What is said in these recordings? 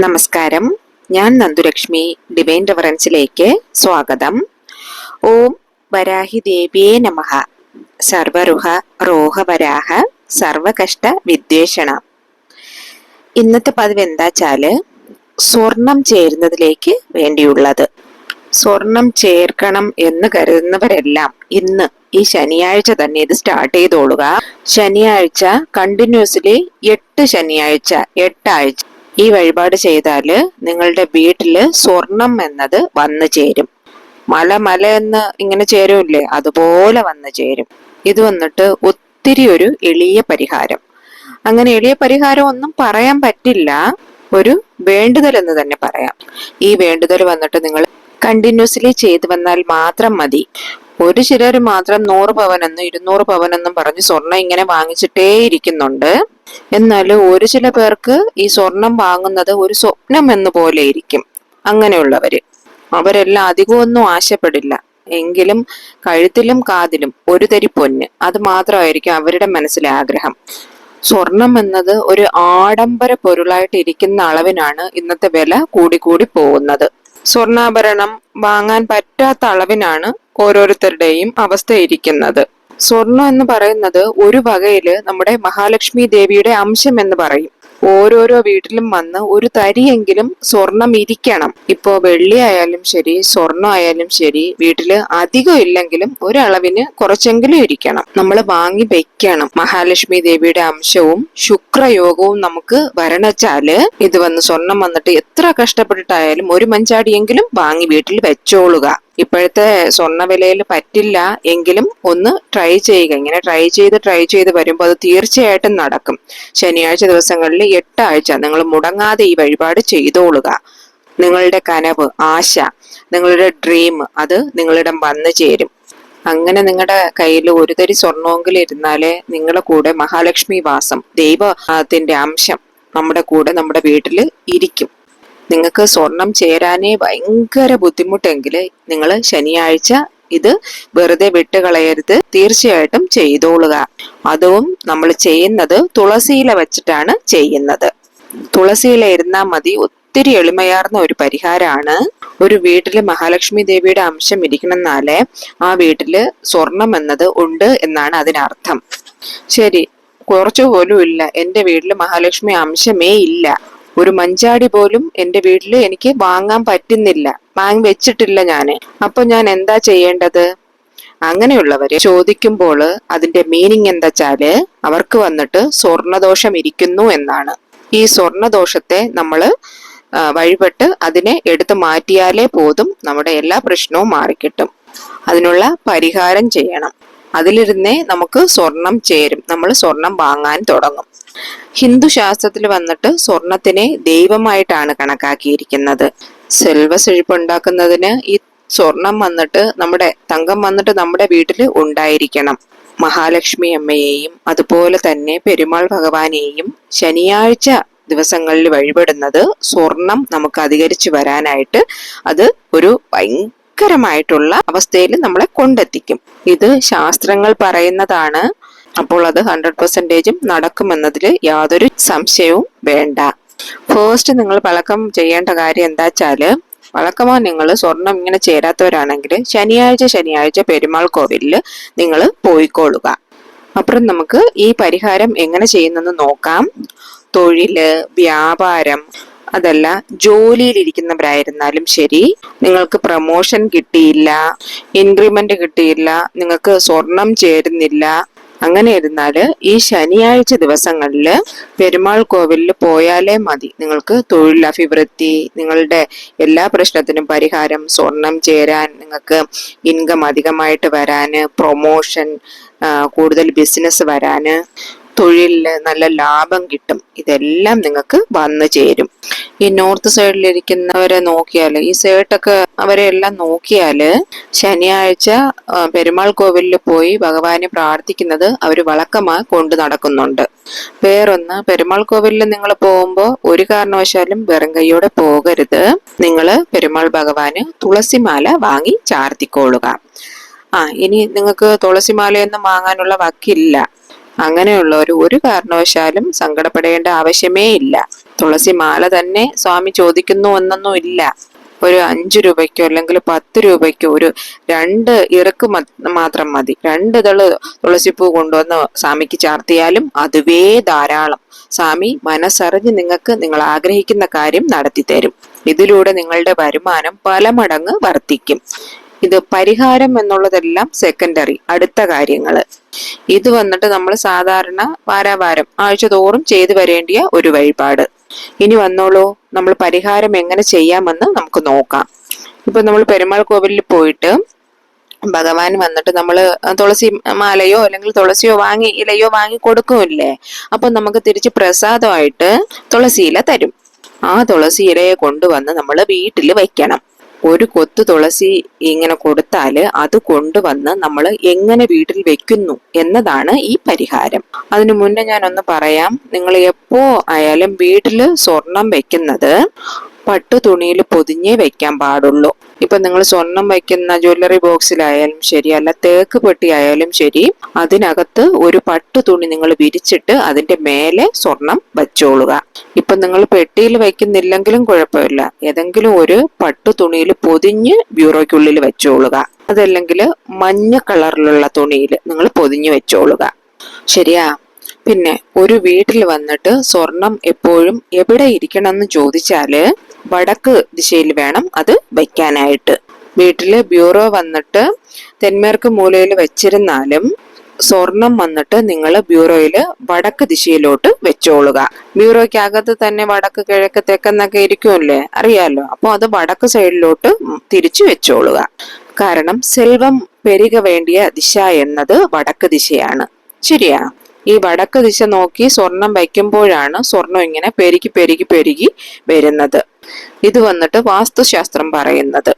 നമസ്കാരം. ഞാൻ നന്ദുലക്ഷ്മി. ഡിവൈൻ റെഫറൻസിലേക്ക് സ്വാഗതം. ഓം വരാഹി ദേവിയേ നമഃ. സർവരുഹ റോഹവരാഹ സർവകഷ്ട വിദ്വേഷണ. ഇന്നത്തെ പതിവ് എന്താച്ചാല് സ്വർണം ചേരുന്നതിലേക്ക് വേണ്ടിയുള്ളത്. സ്വർണം ചേർക്കണം എന്ന് കരുതുന്നവരെല്ലാം ഇന്ന് ഈ ശനിയാഴ്ച തന്നെ ഇത് സ്റ്റാർട്ട് ചെയ്തോളുക. ശനിയാഴ്ച കണ്ടിന്യൂസ്ലി 8 ശനിയാഴ്ച 8 ആഴ്ച ഈ വഴിപാട് ചെയ്താല് നിങ്ങളുടെ വീട്ടില് സ്വർണം എന്നത് വന്നു ചേരും. മല എന്ന് ഇങ്ങനെ ചേരൂല്ലേ, അതുപോലെ വന്നു ചേരും. ഇത് വന്നിട്ട് ഒത്തിരി ഒരു എളിയ പരിഹാരം. അങ്ങനെ എളിയ പരിഹാരം ഒന്നും പറയാൻ പറ്റില്ല, ഒരു വേണ്ടുതൽ എന്ന് തന്നെ പറയാം. ഈ വേണ്ടുതൽ വന്നിട്ട് നിങ്ങൾ കണ്ടിന്യൂസ്ലി ചെയ്തു വന്നാൽ മാത്രം മതി. ഒരു ചിലർ മാത്രം 100 പവനെന്നും 200 പവനെന്നും പറഞ്ഞ് സ്വർണം ഇങ്ങനെ വാങ്ങിച്ചിട്ടേ ഇരിക്കുന്നുണ്ട്. എന്നാൽ ഒരു ചില പേർക്ക് ഈ സ്വർണം വാങ്ങുന്നത് ഒരു സ്വപ്നം എന്ന് പോലെ ഇരിക്കും. അങ്ങനെയുള്ളവര് അവരെല്ലാം അധികമൊന്നും ആശപ്പെടില്ല, എങ്കിലും കഴുത്തിലും കാതിലും ഒരു തരി പൊന്ന്, അത് മാത്രമായിരിക്കും അവരുടെ മനസ്സിലെ ആഗ്രഹം. സ്വർണം എന്നത് ഒരു ആഡംബര പൊരുളായിട്ട് ഇരിക്കുന്ന അളവിനാണ് ഇന്നത്തെ വില കൂടി പോകുന്നത്. സ്വർണ്ണാഭരണം വാങ്ങാൻ പറ്റാത്ത അളവിനാണ് ഓരോരുത്തരുടെയും അവസ്ഥ ഇരിക്കുന്നത്. സ്വർണം എന്ന് പറയുന്നത് ഒരു വകയില് നമ്മുടെ മഹാലക്ഷ്മി ദേവിയുടെ അംശം എന്ന് പറയും. ഓരോരോ വീട്ടിലും വന്ന് ഒരു തരിയെങ്കിലും സ്വർണം ഇരിക്കണം. ഇപ്പോ വെള്ളി ആയാലും ശരി, സ്വർണം ആയാലും ശരി, വീട്ടില് അധികം ഇല്ലെങ്കിലും ഒരളവിന് കുറച്ചെങ്കിലും ഇരിക്കണം. നമ്മൾ വാങ്ങി വെക്കണം. മഹാലക്ഷ്മി ദേവിയുടെ അംശവും ശുക്രയോഗവും നമുക്ക് വരണച്ചാല് ഇത് വന്ന് സ്വർണം വന്നിട്ട് എത്ര കഷ്ടപ്പെട്ടിട്ടായാലും ഒരു മഞ്ചാടിയെങ്കിലും വാങ്ങി വീട്ടിൽ വെച്ചോളുക. ഇപ്പോഴത്തെ സ്വർണ്ണ വിലയിൽ പറ്റില്ല എങ്കിലും ഒന്ന് ട്രൈ ചെയ്യുക. ഇങ്ങനെ ട്രൈ ചെയ്ത് വരുമ്പോൾ അത് തീർച്ചയായിട്ടും നടക്കും. ശനിയാഴ്ച ദിവസങ്ങളിൽ 8 ആഴ്ച നിങ്ങൾ മുടങ്ങാതെ ഈ വഴിപാട് ചെയ്തോളുക. നിങ്ങളുടെ കനവ്, ആശ, നിങ്ങളുടെ ഡ്രീം അത് നിങ്ങളിടം വന്നു ചേരും. അങ്ങനെ നിങ്ങളുടെ കയ്യിൽ ഒരു തരി സ്വർണമെങ്കിലും ഇരുന്നാലേ നിങ്ങളുടെ കൂടെ മഹാലക്ഷ്മി വാസം, ദൈവത്തിന്റെ അംശം നമ്മുടെ കൂടെ നമ്മുടെ വീട്ടിൽ ഇരിക്കും. നിങ്ങൾക്ക് സ്വർണം ചേരാനേ ഭയങ്കര ബുദ്ധിമുട്ടെങ്കിൽ നിങ്ങൾ ശനിയാഴ്ച ഇത് വെറുതെ വിട്ടുകളയരുത്, തീർച്ചയായിട്ടും ചെയ്തോളുക. അതും നമ്മൾ ചെയ്യുന്നത് തുളസിയില വെച്ചിട്ടാണ് ചെയ്യുന്നത്. തുളസിയില ഇരുന്നാൽ മതി. ഒത്തിരി എളിമയാർന്ന ഒരു പരിഹാരമാണ്. ഒരു വീട്ടില് മഹാലക്ഷ്മി ദേവിയുടെ അംശം ഇരിക്കണമെന്നാലേ ആ വീട്ടില് സ്വർണം എന്നത് ഉണ്ട് എന്നാണ് അതിനർത്ഥം. ശരി, കുറച്ചു പോലും ഇല്ല, എന്റെ വീട്ടില് മഹാലക്ഷ്മി അംശമേ ഇല്ല, ഒരു മഞ്ചാടി പോലും എന്റെ വീട്ടില് എനിക്ക് വാങ്ങാൻ പറ്റുന്നില്ല, വാങ്ങി വെച്ചിട്ടില്ല ഞാന്, അപ്പൊ ഞാൻ എന്താ ചെയ്യേണ്ടത്? അങ്ങനെയുള്ളവര് ചോദിക്കുമ്പോൾ അതിന്റെ മീനിങ് എന്താ വെച്ചാല് അവർക്ക് വന്നിട്ട് സ്വർണദോഷം ഇരിക്കുന്നു എന്നാണ്. ഈ സ്വർണദോഷത്തെ നമ്മള് വഴിപെട്ട് അതിനെ എടുത്തു മാറ്റിയാലേ പോതും നമ്മുടെ എല്ലാ പ്രശ്നവും മാറിക്കിട്ടും. അതിനുള്ള പരിഹാരം ചെയ്യണം. അതിലിരുന്നേ നമുക്ക് സ്വർണം ചേരും, നമ്മൾ സ്വർണം വാങ്ങാൻ തുടങ്ങും. ഹിന്ദു ശാസ്ത്രത്തിൽ വന്നിട്ട് സ്വർണത്തിനെ ദൈവമായിട്ടാണ് കണക്കാക്കിയിരിക്കുന്നത്. സെൽവസെഴിപ്പുണ്ടാക്കുന്നതിന് ഈ സ്വർണം വന്നിട്ട് തങ്കം വന്നിട്ട് നമ്മുടെ വീട്ടിൽ ഉണ്ടായിരിക്കണം. മഹാലക്ഷ്മി അമ്മയെയും അതുപോലെ തന്നെ പെരുമാൾ ഭഗവാനെയും ശനിയാഴ്ച ദിവസങ്ങളിൽ വഴിപെടുന്നത് സ്വർണം നമുക്ക് അധികരിച്ചു വരാനായിട്ട് അത് ഒരു ഭയങ്കരമായിട്ടുള്ള അവസ്ഥയിൽ നമ്മളെ കൊണ്ടെത്തിക്കും. ഇത് ശാസ്ത്രങ്ങൾ പറയുന്നതാണ്. അപ്പോൾ അത് 100% നടക്കുമെന്നതിൽ യാതൊരു സംശയവും വേണ്ട. ഫസ്റ്റ് നിങ്ങൾ പഴക്കം ചെയ്യേണ്ട കാര്യം എന്താ വെച്ചാല്, പഴക്കമോ നിങ്ങൾ സ്വർണം ഇങ്ങനെ ചേരാത്തവരാണെങ്കിൽ ശനിയാഴ്ച പെരുമാൾ കോവിലില് നിങ്ങൾ പോയിക്കോളുക. അപ്പുറം നമുക്ക് ഈ പരിഹാരം എങ്ങനെ ചെയ്യുന്നെന്ന് നോക്കാം. തൊഴില്, വ്യാപാരം, അതല്ല ജോലിയിൽ ഇരിക്കുന്നവരായിരുന്നാലും ശരി, നിങ്ങൾക്ക് പ്രമോഷൻ കിട്ടിയില്ല, ഇൻക്രിമെന്റ് കിട്ടിയില്ല, നിങ്ങൾക്ക് സ്വർണം ചേരുന്നില്ല, അങ്ങനെ ഇരുന്നാല് ഈ ശനിയാഴ്ച ദിവസങ്ങളില് പെരുമാൾ കോവിലിൽ പോയാലേ മതി. നിങ്ങൾക്ക് തൊഴിൽ അഭിവൃദ്ധി, നിങ്ങളുടെ എല്ലാ പ്രശ്നത്തിനും പരിഹാരം, സ്വർണം ചേരാൻ, നിങ്ങൾക്ക് ഇൻകം അധികമായിട്ട് വരാന്, പ്രൊമോഷൻ, കൂടുതൽ ബിസിനസ് വരാന്, തൊഴിലില് നല്ല ലാഭം കിട്ടും. ഇതെല്ലാം നിങ്ങൾക്ക് വന്നു ചേരും. ഈ നോർത്ത് സൈഡിലിരിക്കുന്നവരെ നോക്കിയാല്, ഈ സൈഡൊക്കെ അവരെ എല്ലാം നോക്കിയാല് ശനിയാഴ്ച പെരുമാൾ കോവിലിൽ പോയി ഭഗവാനെ പ്രാർത്ഥിക്കുന്നത് അവർ വളക്കമായി കൊണ്ടു നടക്കുന്നുണ്ട്. വേറൊന്ന്, പെരുമാൾ കോവിലിൽ നിങ്ങൾ പോകുമ്പോൾ ഒരു കാരണവശാലും വെറും കൈയോടെ പോകരുത്. നിങ്ങൾ പെരുമാൾ ഭഗവാന് തുളസിമാല വാങ്ങി ചാർത്തിക്കൊള്ളുക. ഇനി നിങ്ങൾക്ക് തുളസിമാലയൊന്നും വാങ്ങാനുള്ള വക്കില്ല, അങ്ങനെയുള്ളവർ ഒരു കാരണവശാലും സങ്കടപ്പെടേണ്ട ആവശ്യമേ ഇല്ല. തുളസി മാല തന്നെ സ്വാമി ചോദിക്കുന്നു എന്നൊന്നും ഇല്ല. ഒരു 5 രൂപയ്ക്കോ അല്ലെങ്കിൽ 10 രൂപയ്ക്കോ ഒരു 2 ഇറുക്ക് മാത്രം മതി. 2 ഇതള് തുളസിപ്പൂ കൊണ്ടുവന്ന് സ്വാമിക്ക് ചാർത്തിയാലും അതുവേ ധാരാളം. സ്വാമി മനസ്സറിഞ്ഞ് നിങ്ങൾക്ക് നിങ്ങൾ ആഗ്രഹിക്കുന്ന കാര്യം നടത്തി തരും. ഇതിലൂടെ നിങ്ങളുടെ വരുമാനം പല മടങ്ങ് വർദ്ധിക്കും. ഇത് പരിഹാരം എന്നുള്ളതെല്ലാം സെക്കൻഡറി, അടുത്ത കാര്യങ്ങള്. ഇത് വന്നിട്ട് നമ്മൾ സാധാരണ വാരാവാരം ആഴ്ച തോറും ചെയ്തു വരേണ്ടിയ ഒരു വഴിപാട്. ഇനി വന്നോളൂ, നമ്മൾ പരിഹാരം എങ്ങനെ ചെയ്യാമെന്ന് നമുക്ക് നോക്കാം. ഇപ്പൊ നമ്മൾ പെരുമാൾ കോവിലിൽ പോയിട്ട് ഭഗവാൻ വന്നിട്ട് നമ്മൾ തുളസി മാലയോ അല്ലെങ്കിൽ തുളസിയോ ഇലയോ വാങ്ങി കൊടുക്കുമില്ലേ? അപ്പൊ നമുക്ക് തിരിച്ച് പ്രസാദമായിട്ട് തുളസി ഇല തരും. ആ തുളസി ഇലയെ കൊണ്ടുവന്ന് നമ്മൾ വീട്ടിൽ വയ്ക്കണം. ഒരു കൊത്തു തുളസി ഇങ്ങനെ കൊടുത്താല് അത് കൊണ്ടുവന്ന് നമ്മൾ എങ്ങനെ വീട്ടിൽ വെക്കുന്നു എന്നതാണ് ഈ പരിഹാരം. അതിനു മുന്നേ ഞാനൊന്ന് പറയാം. നിങ്ങൾ എപ്പോ ആയാലും വീട്ടില് സ്വർണം വെക്കുന്നത് പട്ടു തുണിയിൽ പൊതിഞ്ഞേ വെക്കാൻ പാടുള്ളൂ. ഇപ്പൊ നിങ്ങൾ സ്വർണം വയ്ക്കുന്ന ജ്വല്ലറി ബോക്സിലായാലും ശരി, അല്ല തേക്ക് പെട്ടി ആയാലും ശരി, അതിനകത്ത് ഒരു പട്ടു തുണി നിങ്ങൾ വിരിച്ചിട്ട് അതിന്റെ മേലെ സ്വർണം വച്ചോളുക. ഇപ്പൊ നിങ്ങൾ പെട്ടിയിൽ വയ്ക്കുന്നില്ലെങ്കിലും കുഴപ്പമില്ല, ഏതെങ്കിലും ഒരു പട്ടു തുണിയിൽ പൊതിഞ്ഞ് ബ്യൂറോയ്ക്കുള്ളിൽ വെച്ചോളുക. അതല്ലെങ്കിൽ മഞ്ഞ കളറിലുള്ള തുണിയിൽ നിങ്ങൾ പൊതിഞ്ഞു വെച്ചോളുക. ശരിയാ? പിന്നെ ഒരു വീട്ടിൽ വന്നിട്ട് സ്വർണം എപ്പോഴും എവിടെ ഇരിക്കണം എന്ന് ചോദിച്ചാല് വടക്ക് ദിശയിൽ വേണം അത് വയ്ക്കാനായിട്ട്. വീട്ടില് ബ്യൂറോ വന്നിട്ട് തെന്മേർക്ക് മൂലയിൽ വെച്ചിരുന്നാലും സ്വർണം വന്നിട്ട് നിങ്ങൾ ബ്യൂറോയില് വടക്ക് ദിശയിലോട്ട് വെച്ചോളുക. ബ്യൂറോയ്ക്കകത്ത് തന്നെ വടക്ക് കിഴക്ക് തെക്കെന്നൊക്കെ ഇരിക്കുമല്ലേ, അറിയാലോ. അപ്പൊ അത് വടക്ക് സൈഡിലോട്ട് തിരിച്ചു വെച്ചോളുക. കാരണം സെൽവം പെരുക വേണ്ടിയ ദിശ എന്നത് വടക്ക് ദിശയാണ്. ശരിയാ? ഈ വടക്ക് ദിശ നോക്കി സ്വർണം വയ്ക്കുമ്പോഴാണ് സ്വർണം ഇങ്ങനെ പെരുകി പെരുകി പെരുകി വരുന്നത്. ഇത് വന്നിട്ട് വാസ്തുശാസ്ത്രം പറയുന്നത്.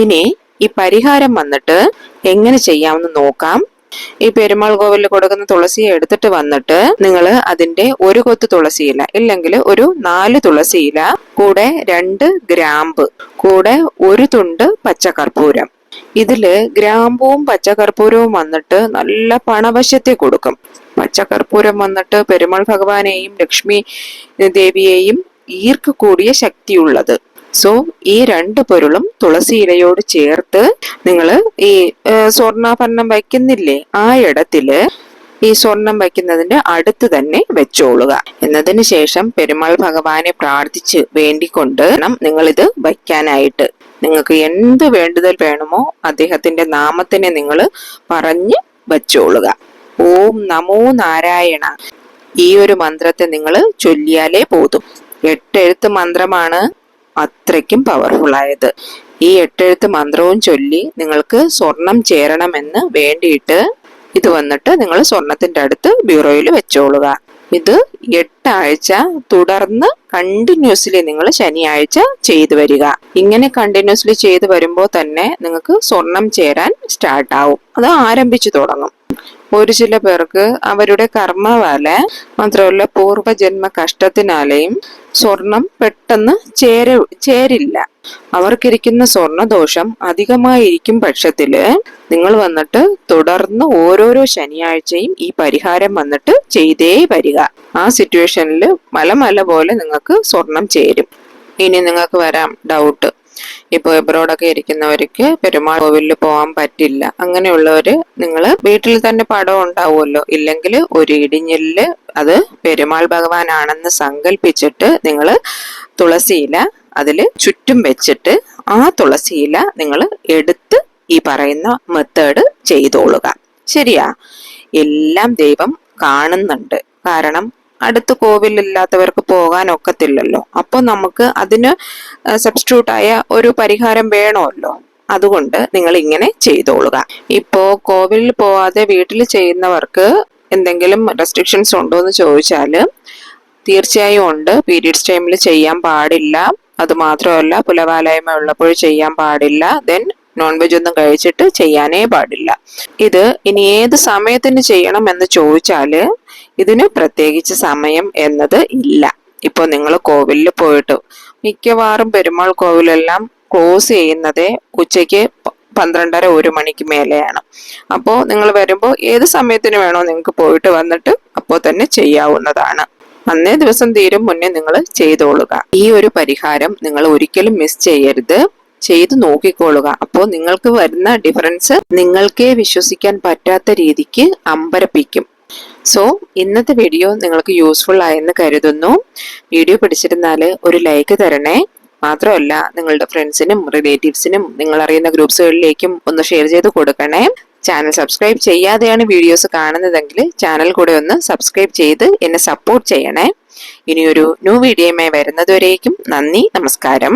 ഇനി ഈ പരിഹാരം വന്നിട്ട് എങ്ങനെ ചെയ്യാമെന്ന് നോക്കാം. ഈ പെരുമാൾ കോവിലിൽ കൊടുക്കുന്ന തുളസിയെ എടുത്തിട്ട് വന്നിട്ട് നിങ്ങൾ അതിന്റെ ഒരു കൊത്ത് തുളസിയില ഇല്ലെങ്കിൽ ഒരു 4 തുളസിയില, കൂടെ 2 ഗ്രാമ്പ്, കൂടെ ഒരു തുണ്ട് പച്ചകർപ്പൂരം. ഇതില് ഗ്രാമ്പുവും പച്ചകർപ്പൂരവും വന്നിട്ട് നല്ല പണവശത്തെ കൊടുക്കും. പച്ചകർപ്പൂരം വന്നിട്ട് പെരുമാൾ ഭഗവാനെയും ലക്ഷ്മി ദേവിയെയും ഈർക്ക് കൂടിയ ശക്തിയുള്ളത്. സോ ഈ 2 പൊരുളും തുളസി ഇലയോട് ചേർത്ത് നിങ്ങൾ ഈ സ്വർണ്ണാഭരണം വയ്ക്കുന്നില്ലേ ആ ഇടത്തില് ഈ സ്വർണം വയ്ക്കുന്നതിന്റെ അടുത്ത് തന്നെ വെച്ചോളുക. എന്നതിന് ശേഷം പെരുമാൾ ഭഗവാനെ പ്രാർത്ഥിച്ച് വേണ്ടിക്കൊണ്ട് നിങ്ങൾ ഇത് വയ്ക്കാനായിട്ട്. നിങ്ങൾക്ക് എന്ത് വേണ്ടുതൽ വേണമോ അദ്ദേഹത്തിന്റെ നാമത്തിനെ നിങ്ങൾ പറഞ്ഞ് വച്ചോളുക. ഓം നമോ നാരായണ, ഈ ഒരു മന്ത്രത്തെ നിങ്ങൾ ചൊല്ലിയാലേ പോതും. 8 എഴുത്ത് മന്ത്രമാണ്, അത്രയ്ക്കും പവർഫുൾ ആയത്. ഈ 8 എഴുത്ത് മന്ത്രവും ചൊല്ലി നിങ്ങൾക്ക് സ്വർണം ചേരണമെന്ന് വേണ്ടിയിട്ട് ഇത് വന്നിട്ട് നിങ്ങൾ സ്വർണത്തിന്റെ അടുത്ത് ബ്യൂറോയിൽ വെച്ചോളുക. ഇത് 8 ആഴ്ച തുടർന്ന് കണ്ടിന്യൂസ്ലി നിങ്ങൾ ശനിയാഴ്ച ചെയ്തു വരിക. ഇങ്ങനെ കണ്ടിന്യൂസ്ലി ചെയ്തു വരുമ്പോൾ തന്നെ നിങ്ങൾക്ക് സ്വർണം ചേരാൻ സ്റ്റാർട്ട് ആവും. അത് ആരംഭിച്ചു തുടങ്ങും. ഒരു ചില പേർക്ക് അവരുടെ കർമ്മവാല മാത്രമല്ല പൂർവജന്മ കഷ്ടത്തിനാലെയും സ്വർണം പെട്ടെന്ന് ചേരില്ല. അവർക്കിരിക്കുന്ന സ്വർണദോഷം അധികമായിരിക്കും പക്ഷത്തില് നിങ്ങൾ വന്നിട്ട് തുടർന്ന് ഓരോരോ ശനിയാഴ്ചയും ഈ പരിഹാരം വന്നിട്ട് ചെയ്തേ വരിക. ആ സിറ്റുവേഷനിൽ മല പോലെ നിങ്ങൾക്ക് സ്വർണം ചേരും. ഇനി നിങ്ങൾക്ക് വരാം ഡൗട്ട്, ഇപ്പൊ എബ്രോഡൊക്കെ ഇരിക്കുന്നവർക്ക് പെരുമാൾ കോവിലിൽ പോകാൻ പറ്റില്ല. അങ്ങനെയുള്ളവര് നിങ്ങൾ വീട്ടിൽ തന്നെ പടം ഉണ്ടാവുമല്ലോ, ഇല്ലെങ്കിൽ ഒരു ഇടിഞ്ഞില് അത് പെരുമാൾ ഭഗവാനാണെന്ന് സങ്കല്പിച്ചിട്ട് നിങ്ങൾ തുളസിയില അതില് ചുറ്റും വെച്ചിട്ട് ആ തുളസിയില നിങ്ങൾ എടുത്ത് ഈ പറയുന്ന മെത്തേഡ് ചെയ്തോളുക. ശരിയാ? എല്ലാം ദൈവം കാണുന്നുണ്ട്. കാരണം അടുത്ത് കോവിലില്ലാത്തവർക്ക് പോകാൻ ഒക്കത്തില്ലല്ലോ. അപ്പൊ നമുക്ക് അതിന് സബ്സ്റ്റിറ്റ്യൂട്ടായ ഒരു പരിഹാരം വേണമല്ലോ. അതുകൊണ്ട് നിങ്ങൾ ഇങ്ങനെ ചെയ്തോളുക. ഇപ്പോ കോവിലിൽ പോവാതെ വീട്ടിൽ ചെയ്യുന്നവർക്ക് എന്തെങ്കിലും റെസ്ട്രിക്ഷൻസ് ഉണ്ടോ എന്ന് ചോദിച്ചാല് തീർച്ചയായും ഉണ്ട്. പീരിയഡ്സ് ടൈമിൽ ചെയ്യാൻ പാടില്ല. അത് മാത്രമല്ല പുലവാലായ്മ ഉള്ളപ്പോൾ ചെയ്യാൻ പാടില്ല. ദെൻ നോൺ വെജ് ഒന്നും കഴിച്ചിട്ട് ചെയ്യാനേ പാടില്ല. ഇത് ഇനി ഏത് സമയത്തിന് ചെയ്യണം എന്ന് ചോദിച്ചാല് ഇതിന് പ്രത്യേകിച്ച് സമയം എന്നത് ഇല്ല. ഇപ്പൊ നിങ്ങൾ കോവിലിൽ പോയിട്ട് മിക്കവാറും പെരുമാൾ കോവിലെല്ലാം ക്ലോസ് ചെയ്യുന്നത് ഉച്ചയ്ക്ക് 12:30-1 മണിക്ക് മേലെയാണ്. അപ്പോൾ നിങ്ങൾ വരുമ്പോൾ ഏത് സമയത്തിന് വേണോ നിങ്ങൾക്ക് പോയിട്ട് വന്നിട്ട് അപ്പോൾ തന്നെ ചെയ്യാവുന്നതാണ്. അന്നേ ദിവസം തീരും മുന്നേ നിങ്ങൾ ചെയ്തോളുക. ഈ ഒരു പരിഹാരം നിങ്ങൾ ഒരിക്കലും മിസ് ചെയ്യരുത്, ചെയ്തു നോക്കിക്കോളുക. അപ്പോൾ നിങ്ങൾക്ക് വരുന്ന ഡിഫറൻസ് നിങ്ങൾക്കേ വിശ്വസിക്കാൻ പറ്റാത്ത രീതിക്ക് അമ്പരപ്പിക്കും. സോ ഇന്നത്തെ വീഡിയോ നിങ്ങൾക്ക് യൂസ്ഫുൾ ആയെന്ന് കരുതുന്നു. വീഡിയോ പിടിച്ചിരുന്നാൽ ഒരു ലൈക്ക് തരണേ. മാത്രമല്ല നിങ്ങളുടെ ഫ്രണ്ട്സിനും റിലേറ്റീവ്സിനും നിങ്ങൾ അറിയുന്ന ഗ്രൂപ്പ്സുകളിലേക്കും ഒന്ന് ഷെയർ ചെയ്ത് കൊടുക്കണേ. ചാനൽ സബ്സ്ക്രൈബ് ചെയ്യാതെയാണ് വീഡിയോസ് കാണുന്നതെങ്കിൽ ചാനൽ കൂടെ ഒന്ന് സബ്സ്ക്രൈബ് ചെയ്ത് എന്നെ സപ്പോർട്ട് ചെയ്യണേ. ഇനിയൊരു ന്യൂ വീഡിയോയുമായി വരുന്നതുവരേക്കും നന്ദി, നമസ്കാരം.